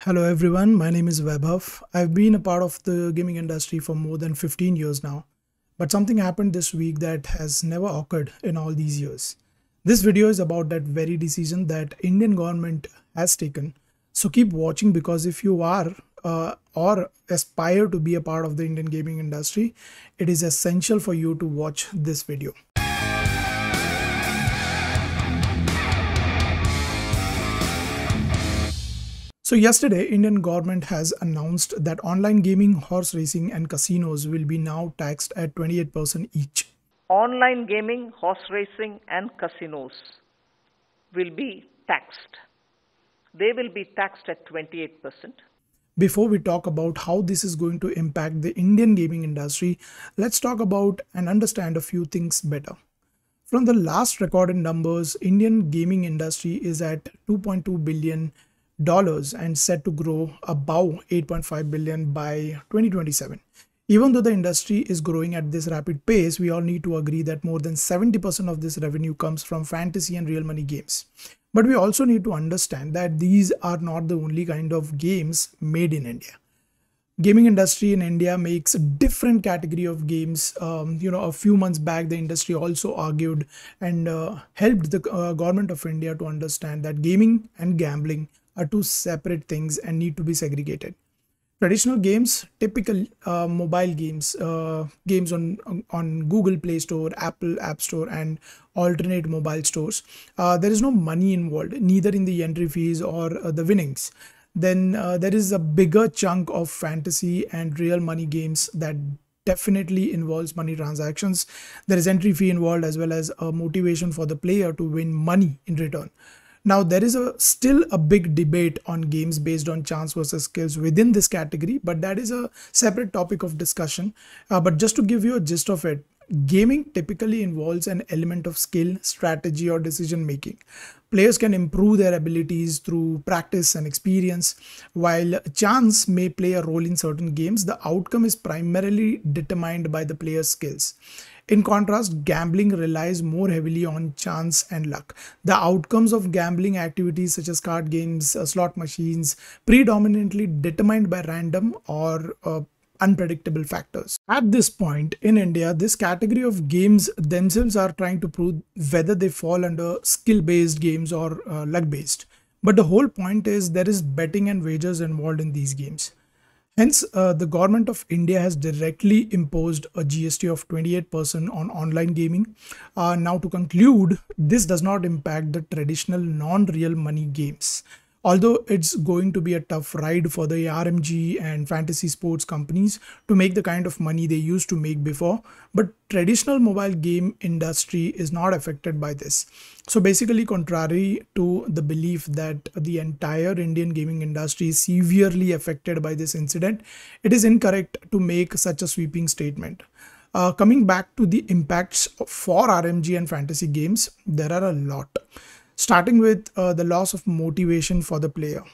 Hello everyone, my name is Vaibhav. I've been a part of the gaming industry for more than 15 years now, but something happened this week that has never occurred in all these years. This video is about that very decision that Indian government has taken. So keep watching because if you are or aspire to be a part of the Indian gaming industry, it is essential for you to watch this video. So yesterday, Indian government has announced that online gaming, horse racing and casinos will be now taxed at 28% each. Online gaming, horse racing and casinos will be taxed. They will be taxed at 28%. Before we talk about how this is going to impact the Indian gaming industry, let's talk about and understand a few things better. From the last recorded numbers, Indian gaming industry is at $2.2 billion and set to grow above 8.5 billion by 2027. Even though the industry is growing at this rapid pace, we all need to agree that more than 70% of this revenue comes from fantasy and real money games. But we also need to understand that these are not the only kind of games made in India. Gaming industry in India makes a different category of games. A few months back, the industry also argued and helped the government of India to understand that gaming and gambling are two separate things and need to be segregated. Traditional games, typical mobile games, games on Google Play Store, Apple App Store and alternate mobile stores. There is no money involved, neither in the entry fees or the winnings. Then there is a bigger chunk of fantasy and real money games that definitely involves money transactions. There is entry fee involved as well as a motivation for the player to win money in return. Now, there is still a big debate on games based on chance versus skills within this category, but that is a separate topic of discussion. But just to give you a gist of it, gaming typically involves an element of skill, strategy, or decision making. Players can improve their abilities through practice and experience. While chance may play a role in certain games, the outcome is primarily determined by the player's skills. In contrast, gambling relies more heavily on chance and luck. The outcomes of gambling activities such as card games, slot machines, predominantly determined by random or unpredictable factors. At this point in India, this category of games themselves are trying to prove whether they fall under skill-based games or luck-based. But the whole point is there is betting and wagers involved in these games. Hence, the government of India has directly imposed a GST of 28% on online gaming. Now, to conclude, this does not impact the traditional non-real money games. Although it's going to be a tough ride for the RMG and fantasy sports companies to make the kind of money they used to make before, but traditional mobile game industry is not affected by this. So basically, contrary to the belief that the entire Indian gaming industry is severely affected by this incident, it is incorrect to make such a sweeping statement. Coming back to the impacts for RMG and fantasy games, there are a lot. Starting with the loss of motivation for the player.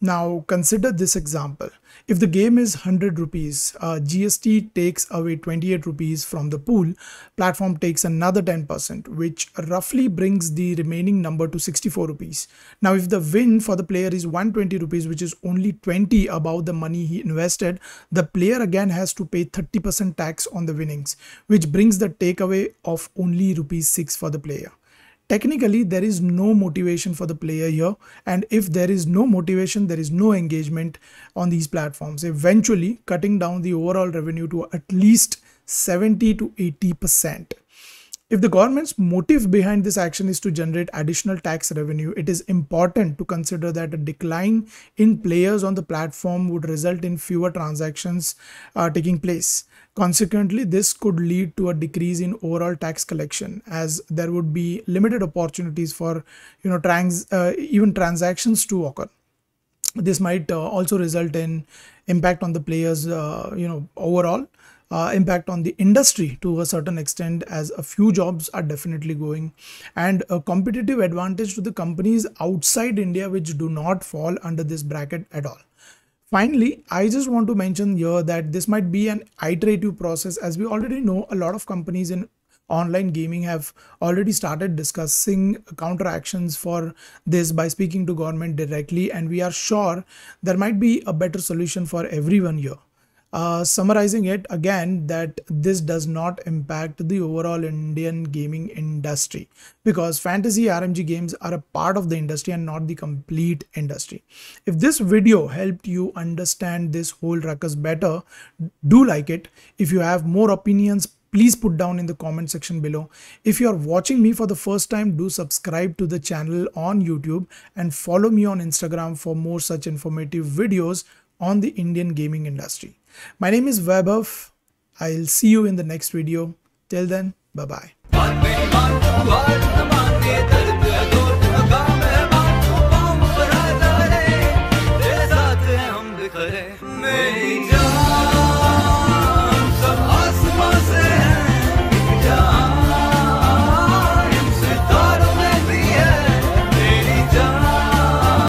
Now consider this example. If the game is 100 rupees, GST takes away 28 rupees from the pool, platform takes another 10%, which roughly brings the remaining number to 64 rupees. Now if the win for the player is 120 rupees, which is only 20 above the money he invested, the player again has to pay 30% tax on the winnings, which brings the takeaway of only rupees 6 for the player. Technically, there is no motivation for the player here, and if there is no motivation, there is no engagement on these platforms, eventually cutting down the overall revenue to at least 70 to 80%. If the government's motive behind this action is to generate additional tax revenue, it is important to consider that a decline in players on the platform would result in fewer transactions taking place. Consequently, this could lead to a decrease in overall tax collection, as there would be limited opportunities for even transactions to occur. This might also result in impact on the players, overall. Impact on the industry to a certain extent, as a few jobs are definitely going, and a competitive advantage to the companies outside India which do not fall under this bracket at all. Finally, I just want to mention here that this might be an iterative process, as we already know a lot of companies in online gaming have already started discussing counteractions for this by speaking to government directly, and we are sure there might be a better solution for everyone here. Summarizing it again, that this does not impact the overall Indian gaming industry, because fantasy RMG games are a part of the industry and not the complete industry. If this video helped you understand this whole ruckus better, do like it. If you have more opinions, please put down in the comment section below. If you are watching me for the first time, do subscribe to the channel on YouTube and follow me on Instagram for more such informative videos on the Indian gaming industry. My name is Vaibhav. I'll see you in the next video. Till then, bye bye.